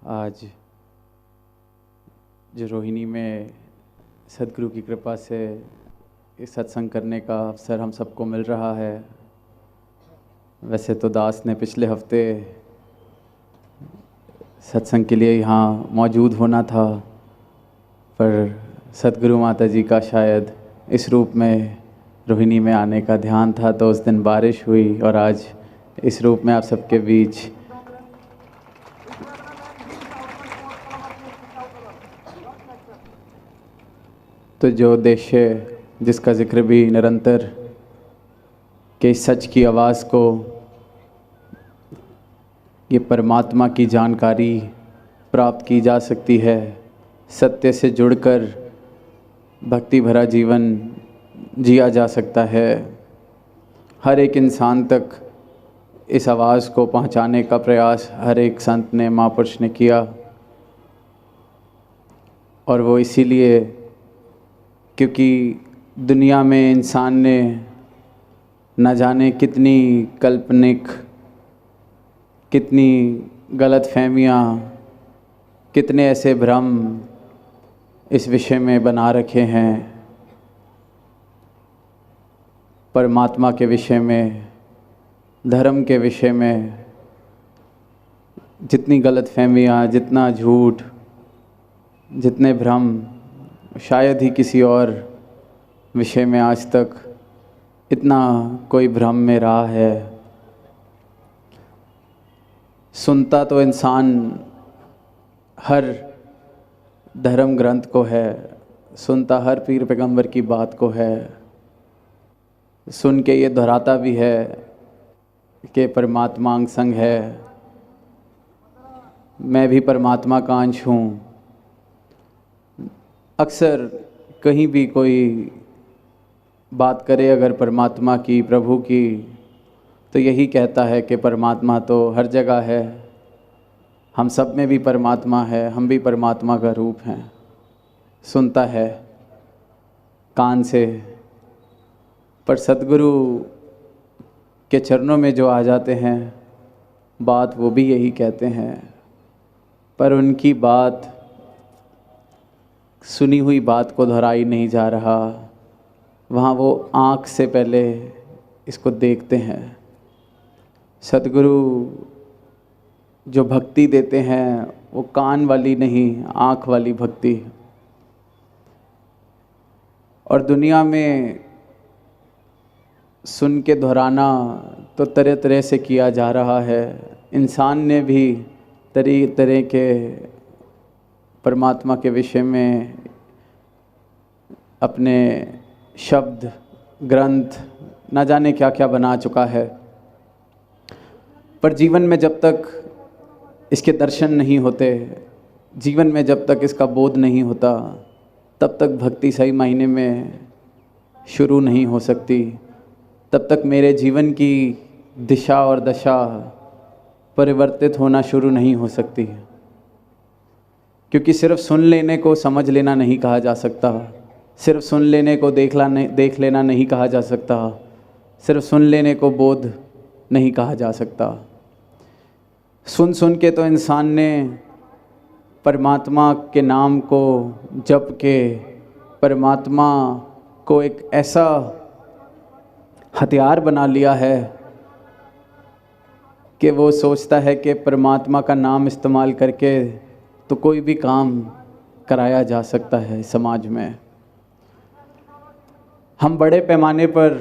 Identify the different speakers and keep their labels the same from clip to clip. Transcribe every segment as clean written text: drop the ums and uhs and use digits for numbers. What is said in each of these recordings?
Speaker 1: आज जो रोहिणी में सदगुरु की कृपा से इस सत्संग करने का अवसर हम सबको मिल रहा है। वैसे तो दास ने पिछले हफ्ते सत्संग के लिए यहाँ मौजूद होना था, पर सदगुरु माता जी का शायद इस रूप में रोहिणी में आने का ध्यान था, तो उस दिन बारिश हुई और आज इस रूप में आप सबके बीच तो जो उद्देश्य जिसका जिक्र भी निरंतर के सच की आवाज़ को, ये परमात्मा की जानकारी प्राप्त की जा सकती है, सत्य से जुड़कर भक्ति भरा जीवन जिया जा सकता है। हर एक इंसान तक इस आवाज़ को पहुंचाने का प्रयास हर एक संत ने, महापुरुष ने किया, और वो इसीलिए क्योंकि दुनिया में इंसान ने न जाने कितनी काल्पनिक, कितनी गलतफहमियाँ, कितने ऐसे भ्रम इस विषय में बना रखे हैं। परमात्मा के विषय में, धर्म के विषय में जितनी गलतफहमियाँ, जितना झूठ, जितने भ्रम शायद ही किसी और विषय में आज तक इतना कोई भ्रम में रहा है। सुनता तो इंसान हर धर्म ग्रंथ को है, सुनता हर पीर पैगंबर की बात को है, सुन के ये दोहराता भी है कि परमात्मा अंग संग है, मैं भी परमात्मा का अंश हूँ। अक्सर कहीं भी कोई बात करे अगर परमात्मा की, प्रभु की, तो यही कहता है कि परमात्मा तो हर जगह है, हम सब में भी परमात्मा है, हम भी परमात्मा का रूप हैं। सुनता है कान से, पर सदगुरु के चरणों में जो आ जाते हैं बात, वो भी यही कहते हैं, पर उनकी बात, सुनी हुई बात को दोहराई नहीं जा रहा। वहाँ वो आँख से पहले इसको देखते हैं। सदगुरु जो भक्ति देते हैं वो कान वाली नहीं, आँख वाली भक्ति। और दुनिया में सुन के दोहराना तो तरह तरह से किया जा रहा है। इंसान ने भी तरह तरह के परमात्मा के विषय में अपने शब्द, ग्रंथ, न जाने क्या क्या बना चुका है, पर जीवन में जब तक इसके दर्शन नहीं होते, जीवन में जब तक इसका बोध नहीं होता, तब तक भक्ति सही मायने में शुरू नहीं हो सकती। तब तक मेरे जीवन की दिशा और दशा परिवर्तित होना शुरू नहीं हो सकती, क्योंकि सिर्फ सुन लेने को समझ लेना नहीं कहा जा सकता, सिर्फ सुन लेने को देख लेना नहीं कहा जा सकता, सिर्फ सुन लेने को बोध नहीं कहा जा सकता। सुन सुन के तो इंसान ने परमात्मा के नाम को जप के परमात्मा को एक ऐसा हथियार बना लिया है कि वो सोचता है कि परमात्मा का नाम इस्तेमाल करके तो कोई भी काम कराया जा सकता है समाज में। हम बड़े पैमाने पर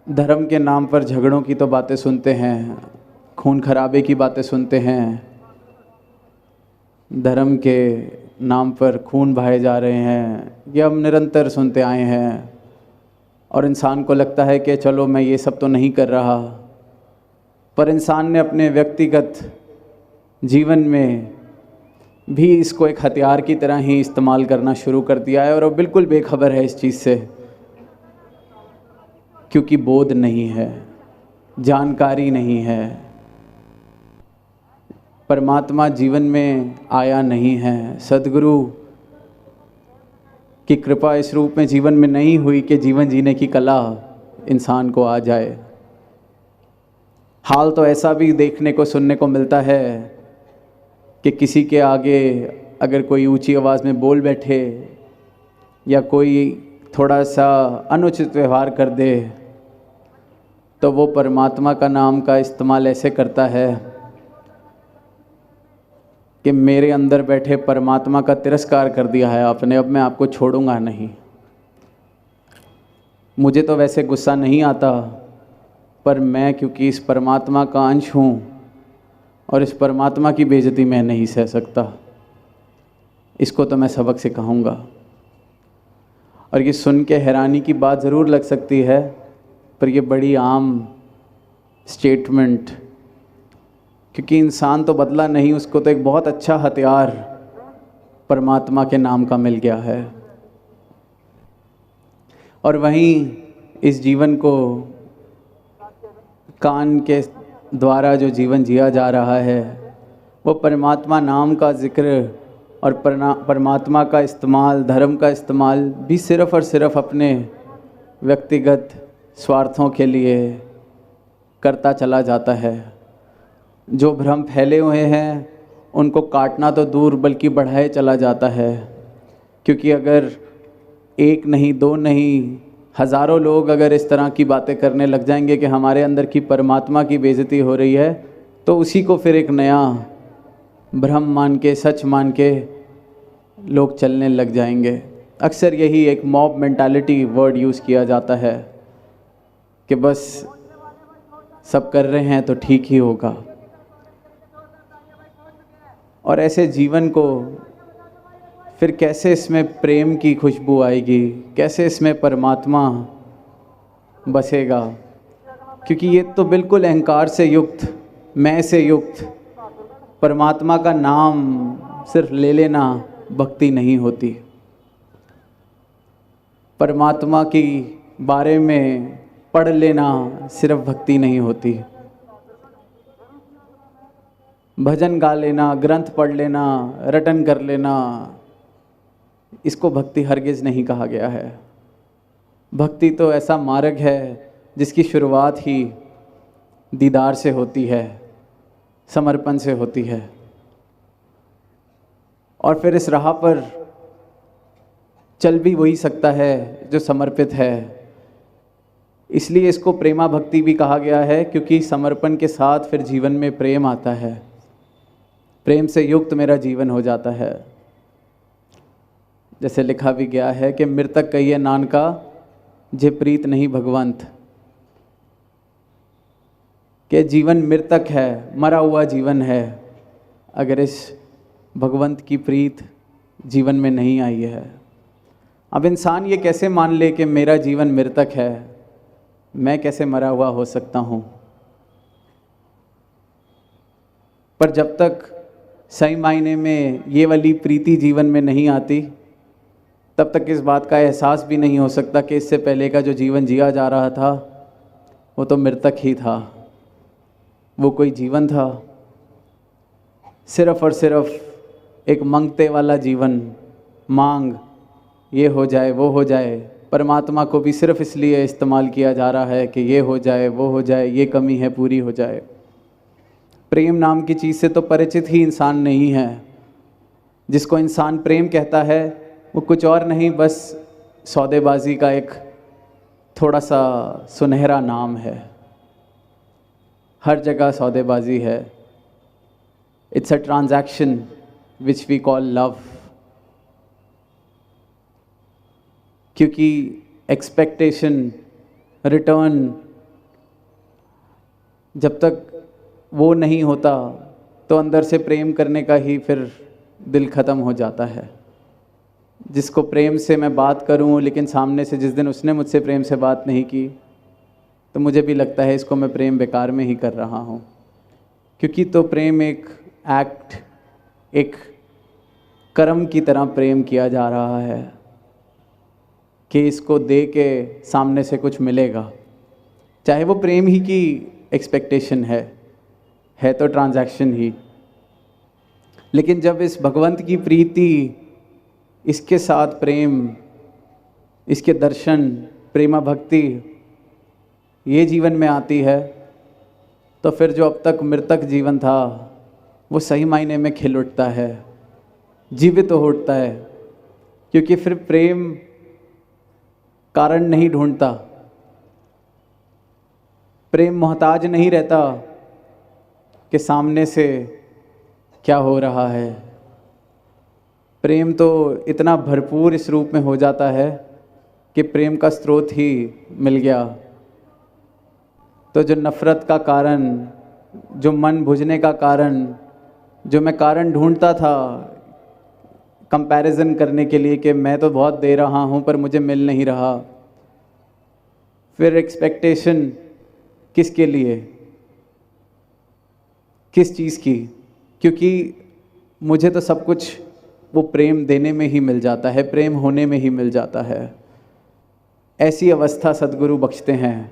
Speaker 1: धर्म के नाम पर झगड़ों की तो बातें सुनते हैं, खून खराबे की बातें सुनते हैं, धर्म के नाम पर खून बहाए जा रहे हैं, ये हम निरंतर सुनते आए हैं। और इंसान को लगता है कि चलो मैं ये सब तो नहीं कर रहा, पर इंसान ने अपने व्यक्तिगत जीवन में भी इसको एक हथियार की तरह ही इस्तेमाल करना शुरू कर दिया है, और वो बिल्कुल बेखबर है इस चीज़ से, क्योंकि बोध नहीं है, जानकारी नहीं है, परमात्मा जीवन में आया नहीं है। सदगुरु की कृपा इस रूप में जीवन में नहीं हुई कि जीवन जीने की कला इंसान को आ जाए। हाल तो ऐसा भी देखने को, सुनने को मिलता है कि किसी के आगे अगर कोई ऊंची आवाज़ में बोल बैठे या कोई थोड़ा सा अनुचित व्यवहार कर दे तो वो परमात्मा का नाम का इस्तेमाल ऐसे करता है कि मेरे अंदर बैठे परमात्मा का तिरस्कार कर दिया है आपने, अब मैं आपको छोड़ूंगा नहीं। मुझे तो वैसे गुस्सा नहीं आता, पर मैं क्योंकि इस परमात्मा का अंश हूँ और इस परमात्मा की बेइज्जती मैं नहीं सह सकता, इसको तो मैं सबक सिखाऊंगा। और ये सुन के हैरानी की बात ज़रूर लग सकती है, पर ये बड़ी आम स्टेटमेंट, क्योंकि इंसान तो बदला नहीं, उसको तो एक बहुत अच्छा हथियार परमात्मा के नाम का मिल गया है। और वहीं इस जीवन को कान के द्वारा जो जीवन जिया जा रहा है वो परमात्मा नाम का जिक्र और परमात्मा का इस्तेमाल, धर्म का इस्तेमाल भी सिर्फ़ और सिर्फ अपने व्यक्तिगत स्वार्थों के लिए करता चला जाता है। जो भ्रम फैले हुए हैं उनको काटना तो दूर बल्कि बढ़ाए चला जाता है, क्योंकि अगर एक नहीं, दो नहीं, हज़ारों लोग अगर इस तरह की बातें करने लग जाएंगे कि हमारे अंदर की परमात्मा की बेइज्जती हो रही है, तो उसी को फिर एक नया भ्रम मान के, सच मान के लोग चलने लग जाएंगे। अक्सर यही एक मॉब मेंटालिटी वर्ड यूज़ किया जाता है कि बस सब कर रहे हैं तो ठीक ही होगा। और ऐसे जीवन को फिर कैसे इसमें प्रेम की खुशबू आएगी, कैसे इसमें परमात्मा बसेगा, क्योंकि ये तो बिल्कुल अहंकार से युक्त, मैं से युक्त परमात्मा का नाम सिर्फ ले लेना भक्ति नहीं होती। परमात्मा की बारे में पढ़ लेना सिर्फ भक्ति नहीं होती। भजन गा लेना, ग्रंथ पढ़ लेना, रटन कर लेना, इसको भक्ति हरगिज़ नहीं कहा गया है। भक्ति तो ऐसा मार्ग है जिसकी शुरुआत ही दीदार से होती है, समर्पण से होती है, और फिर इस राह पर चल भी वही सकता है जो समर्पित है। इसलिए इसको प्रेमा भक्ति भी कहा गया है, क्योंकि समर्पण के साथ फिर जीवन में प्रेम आता है, प्रेम से युक्त मेरा जीवन हो जाता है। जैसे लिखा भी गया है कि मृतक कहिए नानका जे प्रीत नहीं भगवंत, कि जीवन मृतक है, मरा हुआ जीवन है, अगर इस भगवंत की प्रीत जीवन में नहीं आई है। अब इंसान ये कैसे मान ले कि मेरा जीवन मृतक है, मैं कैसे मरा हुआ हो सकता हूँ। पर जब तक सही मायने में ये वाली प्रीति जीवन में नहीं आती, तब तक इस बात का एहसास भी नहीं हो सकता कि इससे पहले का जो जीवन जिया जा रहा था वो तो मृतक ही था, वो कोई जीवन था, सिर्फ़ और सिर्फ एक मांगते वाला जीवन। मांग, ये हो जाए, वो हो जाए। परमात्मा को भी सिर्फ इसलिए इस्तेमाल किया जा रहा है कि ये हो जाए, वो हो जाए, ये कमी है पूरी हो जाए। प्रेम नाम की चीज़ से तो परिचित ही इंसान नहीं है। जिसको इंसान प्रेम कहता है वो कुछ और नहीं, बस सौदेबाजी का एक थोड़ा सा सुनहरा नाम है। हर जगह सौदेबाजी है। It's a transaction which we call love, क्योंकि एक्सपेक्टेशन, रिटर्न जब तक वो नहीं होता तो अंदर से प्रेम करने का ही फिर दिल ख़त्म हो जाता है। जिसको प्रेम से मैं बात करूं, लेकिन सामने से जिस दिन उसने मुझसे प्रेम से बात नहीं की, तो मुझे भी लगता है इसको मैं प्रेम बेकार में ही कर रहा हूं। क्योंकि तो प्रेम एक एक्ट, एक कर्म की तरह प्रेम किया जा रहा है कि इसको दे के सामने से कुछ मिलेगा, चाहे वो प्रेम ही की एक्सपेक्टेशन है तो ट्रांजैक्शन ही। लेकिन जब इस भगवंत की प्रीति, इसके साथ प्रेम, इसके दर्शन, प्रेमा भक्ति ये जीवन में आती है, तो फिर जो अब तक मृतक जीवन था वो सही मायने में खिल उठता है, जीवित हो उठता है। क्योंकि फिर प्रेम कारण नहीं ढूंढता, प्रेम मोहताज नहीं रहता कि सामने से क्या हो रहा है। प्रेम तो इतना भरपूर इस रूप में हो जाता है कि प्रेम का स्रोत ही मिल गया। तो जो नफ़रत का कारण, जो मन बुझने का कारण, जो मैं कारण ढूंढता था कंपैरिजन करने के लिए कि मैं तो बहुत दे रहा हूँ पर मुझे मिल नहीं रहा, फिर एक्सपेक्टेशन किसके लिए, किस चीज़ की? क्योंकि मुझे तो सब कुछ वो प्रेम देने में ही मिल जाता है, प्रेम होने में ही मिल जाता है। ऐसी अवस्था सद्गुरु बख्शते हैं।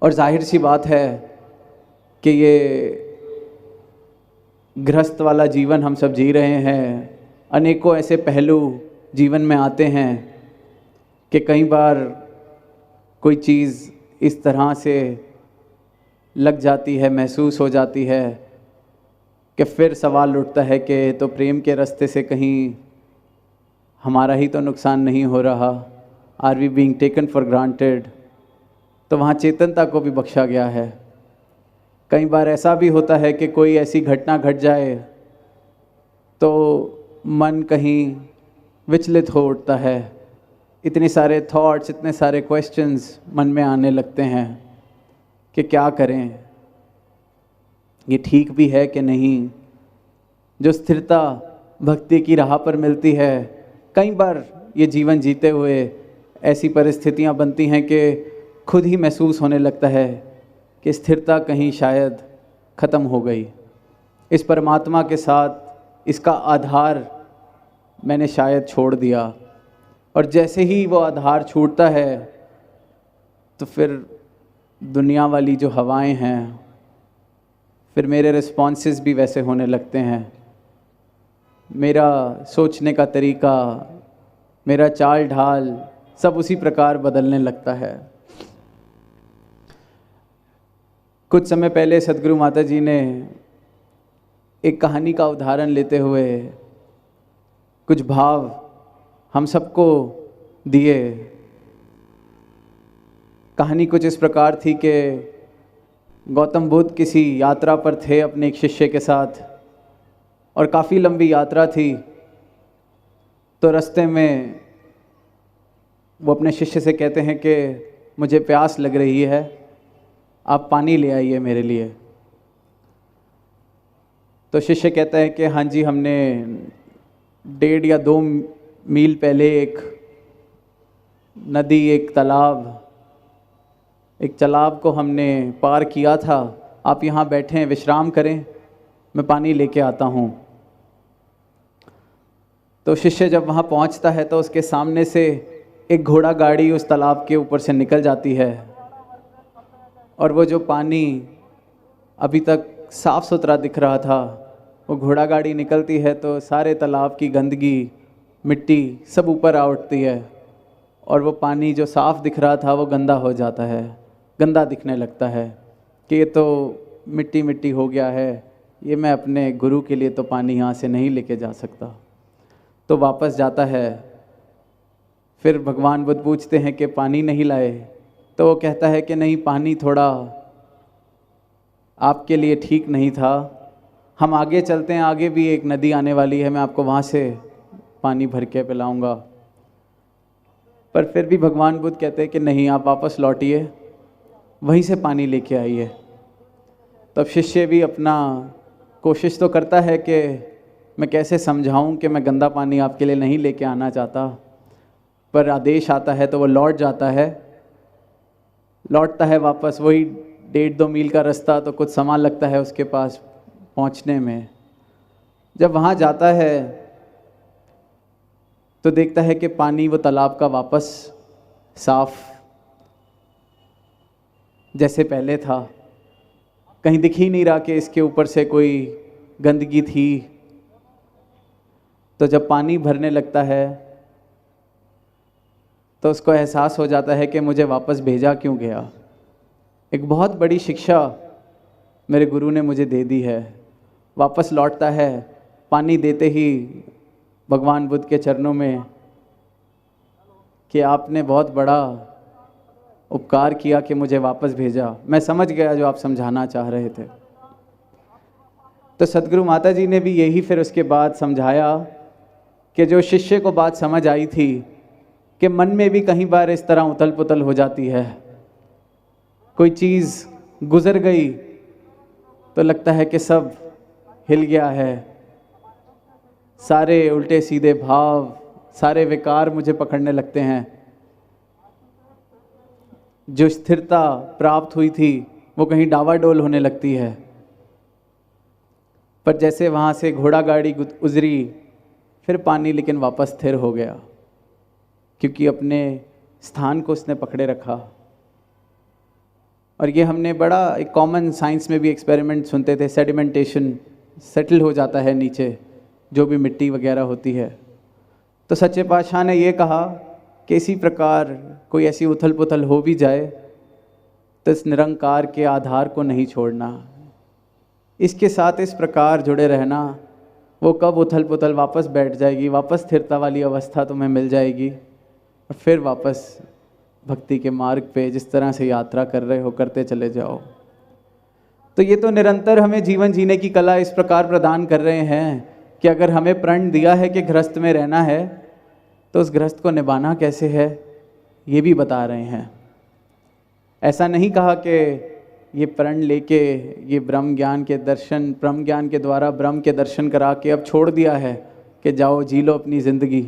Speaker 1: और जाहिर सी बात है कि ये गृहस्थ वाला जीवन हम सब जी रहे हैं। अनेकों ऐसे पहलू जीवन में आते हैं कि कई बार कोई चीज़ इस तरह से लग जाती है, महसूस हो जाती है कि फिर सवाल उठता है कि तो प्रेम के रास्ते से कहीं हमारा ही तो नुकसान नहीं हो रहा? Are we being taken for granted? तो वहाँ चेतनता को भी बख्शा गया है। कई बार ऐसा भी होता है कि कोई ऐसी घटना घट जाए तो मन कहीं विचलित हो उठता है, इतने सारे थॉट्स, इतने सारे क्वेश्चंस मन में आने लगते हैं कि क्या करें, ये ठीक भी है कि नहीं। जो स्थिरता भक्ति की राह पर मिलती है, कई बार ये जीवन जीते हुए ऐसी परिस्थितियां बनती हैं कि खुद ही महसूस होने लगता है कि स्थिरता कहीं शायद ख़त्म हो गई। इस परमात्मा के साथ इसका आधार मैंने शायद छोड़ दिया। और जैसे ही वो आधार छूटता है तो फिर दुनिया वाली जो हवाएं हैं, फिर मेरे रिस्पॉन्सेस भी वैसे होने लगते हैं। मेरा सोचने का तरीका, मेरा चाल ढाल सब उसी प्रकार बदलने लगता है। कुछ समय पहले सदगुरु माता जी ने एक कहानी का उदाहरण लेते हुए कुछ भाव हम सबको दिए। कहानी कुछ इस प्रकार थी कि गौतम बुद्ध किसी यात्रा पर थे अपने एक शिष्य के साथ, और काफ़ी लंबी यात्रा थी। तो रास्ते में वो अपने शिष्य से कहते हैं कि मुझे प्यास लग रही है, आप पानी ले आइए मेरे लिए। तो शिष्य कहता है कि हाँ जी, हमने 1.5 या 2 मील पहले एक नदी, एक तालाब को हमने पार किया था। आप यहाँ बैठें, विश्राम करें, मैं पानी लेके आता हूँ। तो शिष्य जब वहाँ पहुँचता है तो उसके सामने से एक घोड़ा गाड़ी उस तालाब के ऊपर से निकल जाती है, और वो जो पानी अभी तक साफ़ सुथरा दिख रहा था, वो घोड़ा गाड़ी निकलती है तो सारे तालाब की गंदगी, मिट्टी सब ऊपर आ उठती है, और वो पानी जो साफ़ दिख रहा था वो गंदा हो जाता है, गंदा दिखने लगता है कि ये तो मिट्टी मिट्टी हो गया है, ये मैं अपने गुरु के लिए तो पानी यहाँ से नहीं लेके जा सकता। तो वापस जाता है। फिर भगवान बुद्ध पूछते हैं कि पानी नहीं लाए? तो वो कहता है कि नहीं, पानी थोड़ा आपके लिए ठीक नहीं था, हम आगे चलते हैं, आगे भी एक नदी आने वाली है, मैं आपको वहाँ से पानी भर के पिलाऊंगा। पर फिर भी भगवान बुद्ध कहते हैं कि नहीं, आप वापस लौटिए, वहीं से पानी लेके आइए। तब शिष्य भी अपना कोशिश तो करता है कि मैं कैसे समझाऊं कि मैं गंदा पानी आपके लिए नहीं लेके आना चाहता, पर आदेश आता है तो वो लौट जाता है। लौटता है वापस, वही 1.5-2 मील का रास्ता, तो कुछ समय लगता है उसके पास पहुंचने में। जब वहाँ जाता है तो देखता है कि पानी वो तालाब का वापस साफ जैसे पहले था, कहीं दिख ही नहीं रहा कि इसके ऊपर से कोई गंदगी थी। तो जब पानी भरने लगता है तो उसको एहसास हो जाता है कि मुझे वापस भेजा क्यों गया। एक बहुत बड़ी शिक्षा मेरे गुरु ने मुझे दे दी है, वापस लौटता है पानी देते ही भगवान बुद्ध के चरणों में कि आपने बहुत बड़ा उपकार किया कि मुझे वापस भेजा, मैं समझ गया जो आप समझाना चाह रहे थे। तो सदगुरु माता जी ने भी यही फिर उसके बाद समझाया कि जो शिष्य को बात समझ आई थी कि मन में भी कहीं बार इस तरह उथल पुथल हो जाती है, कोई चीज़ गुजर गई तो लगता है कि सब हिल गया है, सारे उल्टे सीधे भाव, सारे विकार मुझे पकड़ने लगते हैं। जो स्थिरता प्राप्त हुई थी वो कहीं डावाडोल होने लगती है। पर जैसे वहाँ से घोड़ा गाड़ी गुजरी फिर पानी लेकिन वापस स्थिर हो गया, क्योंकि अपने स्थान को उसने पकड़े रखा। और ये हमने बड़ा एक कॉमन साइंस में भी एक्सपेरिमेंट सुनते थे, सेडिमेंटेशन, सेटल हो जाता है नीचे जो भी मिट्टी वगैरह होती है। तो सच्चे पातशाह ने ये कहा कि इसी प्रकार कोई ऐसी उथल पुथल हो भी जाए तो इस निरंकार के आधार को नहीं छोड़ना, इसके साथ इस प्रकार जुड़े रहना। वो कब उथल पुथल वापस बैठ जाएगी, वापस स्थिरता वाली अवस्था तुम्हें मिल जाएगी और फिर वापस भक्ति के मार्ग पे जिस तरह से यात्रा कर रहे हो करते चले जाओ। तो ये तो निरंतर हमें जीवन जीने की कला इस प्रकार प्रदान कर रहे हैं कि अगर हमें प्रण दिया है कि गृहस्थ में रहना है तो उस गृहस्थ को निभाना कैसे है ये भी बता रहे हैं। ऐसा नहीं कहा कि ये प्रण लेके ये ब्रह्म ज्ञान के दर्शन, ब्रह्म ज्ञान के द्वारा ब्रह्म के दर्शन करा के अब छोड़ दिया है कि जाओ जी लो अपनी ज़िंदगी,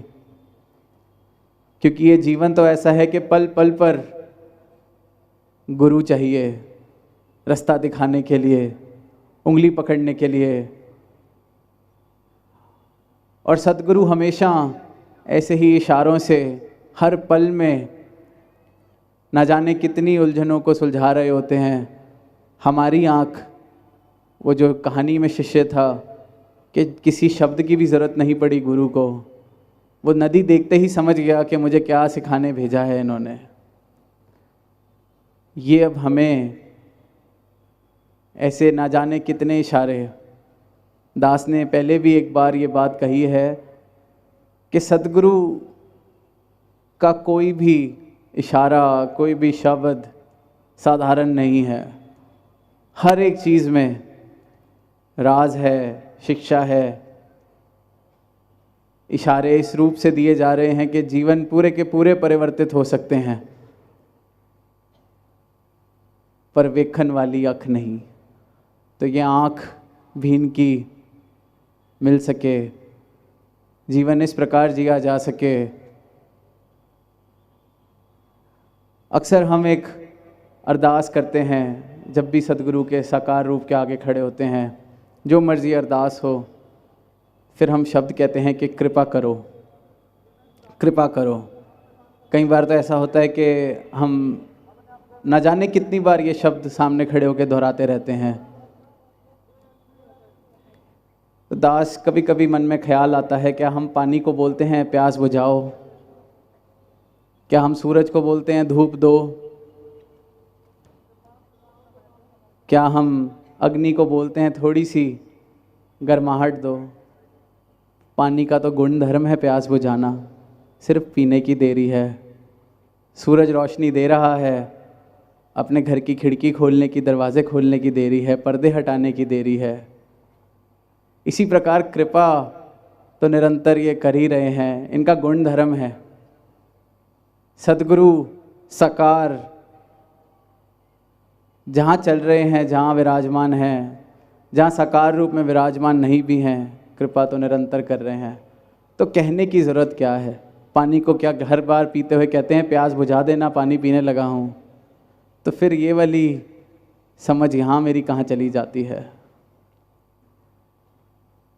Speaker 1: क्योंकि ये जीवन तो ऐसा है कि पल पल पर गुरु चाहिए रास्ता दिखाने के लिए, उंगली पकड़ने के लिए। और सद्गुरु हमेशा ऐसे ही इशारों से हर पल में न जाने कितनी उलझनों को सुलझा रहे होते हैं। हमारी आँख, वो जो कहानी में शिष्य था कि किसी शब्द की भी ज़रूरत नहीं पड़ी गुरु को, वो नदी देखते ही समझ गया कि मुझे क्या सिखाने भेजा है इन्होंने। ये अब हमें ऐसे ना जाने कितने इशारे, दास ने पहले भी एक बार ये बात कही है कि सद्गुरु का कोई भी इशारा, कोई भी शब्द साधारण नहीं है। हर एक चीज़ में राज है, शिक्षा है। इशारे इस रूप से दिए जा रहे हैं कि जीवन पूरे के पूरे परिवर्तित हो सकते हैं, पर वेखन वाली आँख नहीं। तो ये आँख भी इनकी मिल सके, जीवन इस प्रकार जिया जा सके। अक्सर हम एक अरदास करते हैं जब भी सद्गुरु के साकार रूप के आगे खड़े होते हैं, जो मर्जी अरदास हो, फिर हम शब्द कहते हैं कि कृपा करो, कृपा करो। कई बार तो ऐसा होता है कि हम न जाने कितनी बार ये शब्द सामने खड़े होकर दोहराते रहते हैं। तो दास कभी कभी मन में ख्याल आता है, क्या हम पानी को बोलते हैं प्यास बुझाओ? क्या हम सूरज को बोलते हैं धूप दो? क्या हम अग्नि को बोलते हैं थोड़ी सी गर्माहट दो? पानी का तो गुण धर्म है प्यास बुझाना, सिर्फ पीने की देरी है। सूरज रोशनी दे रहा है, अपने घर की खिड़की खोलने की, दरवाजे खोलने की देरी है, पर्दे हटाने की देरी है। इसी प्रकार कृपा तो निरंतर ये कर ही रहे हैं, इनका गुण धर्म है। सद्गुरु साकार जहाँ चल रहे हैं, जहाँ विराजमान हैं, जहाँ साकार रूप में विराजमान नहीं भी हैं, कृपा तो निरंतर कर रहे हैं। तो कहने की ज़रूरत क्या है? पानी को क्या हर बार पीते हुए कहते हैं प्यास बुझा देना, पानी पीने लगा हूँ? तो फिर ये वाली समझ यहाँ मेरी कहाँ चली जाती है?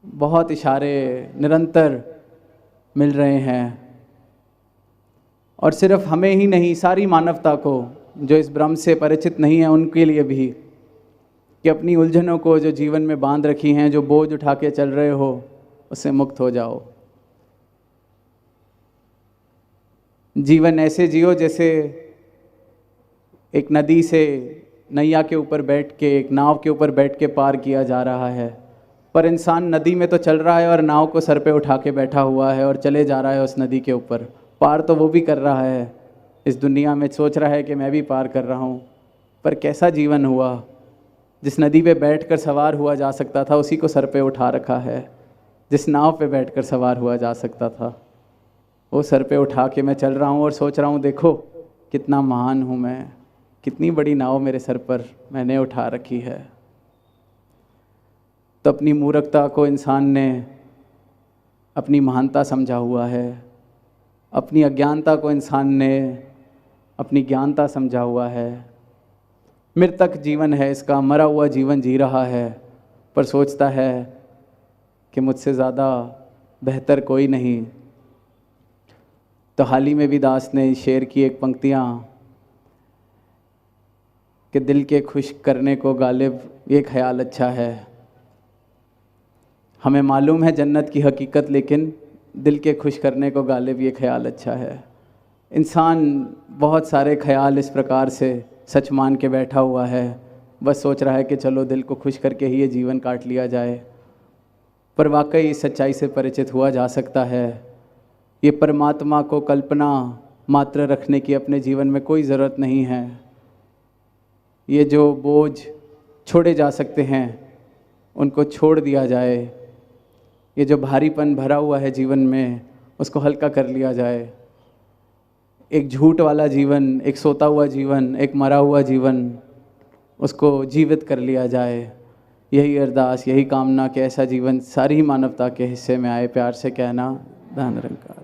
Speaker 1: बहुत इशारे निरंतर मिल रहे हैं, और सिर्फ हमें ही नहीं, सारी मानवता को जो इस ब्रह्म से परिचित नहीं है उनके लिए भी, कि अपनी उलझनों को जो जीवन में बांध रखी हैं, जो बोझ उठा के चल रहे हो, उससे मुक्त हो जाओ। जीवन ऐसे जियो जैसे एक नदी से नैया के ऊपर बैठ के, एक नाव के ऊपर बैठ के पार किया जा रहा है। पर इंसान नदी में तो चल रहा है और नाव को सर पे उठा के बैठा हुआ है और चले जा रहा है उस नदी के ऊपर। पार तो वो भी कर रहा है इस दुनिया में, सोच रहा है कि मैं भी पार कर रहा हूँ। पर कैसा जीवन हुआ, जिस नदी पे बैठकर सवार हुआ जा सकता था उसी को सर पे उठा रखा है। जिस नाव पे बैठकर सवार हुआ जा सकता था वो सर पे उठा के मैं चल रहा हूँ और सोच रहा हूँ देखो कितना महान हूँ मैं, कितनी बड़ी नाव मेरे सर पर मैंने उठा रखी है। तो अपनी मूर्खता को इंसान ने अपनी महानता समझा हुआ है, अपनी अज्ञानता को इंसान ने अपनी ज्ञानता समझा हुआ है। मृतक जीवन है इसका, मरा हुआ जीवन जी रहा है, पर सोचता है कि मुझसे ज़्यादा बेहतर कोई नहीं। तो हाल ही में भी दास ने शेर की एक पंक्तियाँ कि दिल के खुश करने को गालिब ये ख्याल अच्छा है। हमें मालूम है जन्नत की हकीकत, लेकिन दिल के खुश करने को गालिब ये ख्याल अच्छा है। इंसान बहुत सारे ख्याल इस प्रकार से सच मान के बैठा हुआ है, बस सोच रहा है कि चलो दिल को खुश करके ही ये जीवन काट लिया जाए। पर वाकई इस सच्चाई से परिचित हुआ जा सकता है। ये परमात्मा को कल्पना मात्र रखने की अपने जीवन में कोई ज़रूरत नहीं है। ये जो बोझ छोड़े जा सकते हैं उनको छोड़ दिया जाए। ये जो भारीपन भरा हुआ है जीवन में उसको हल्का कर लिया जाए। एक झूठ वाला जीवन, एक सोता हुआ जीवन, एक मरा हुआ जीवन, उसको जीवित कर लिया जाए। यही अरदास, यही कामना कि ऐसा जीवन सारी मानवता के हिस्से में आए। प्यार से कहना, धन निरंकार।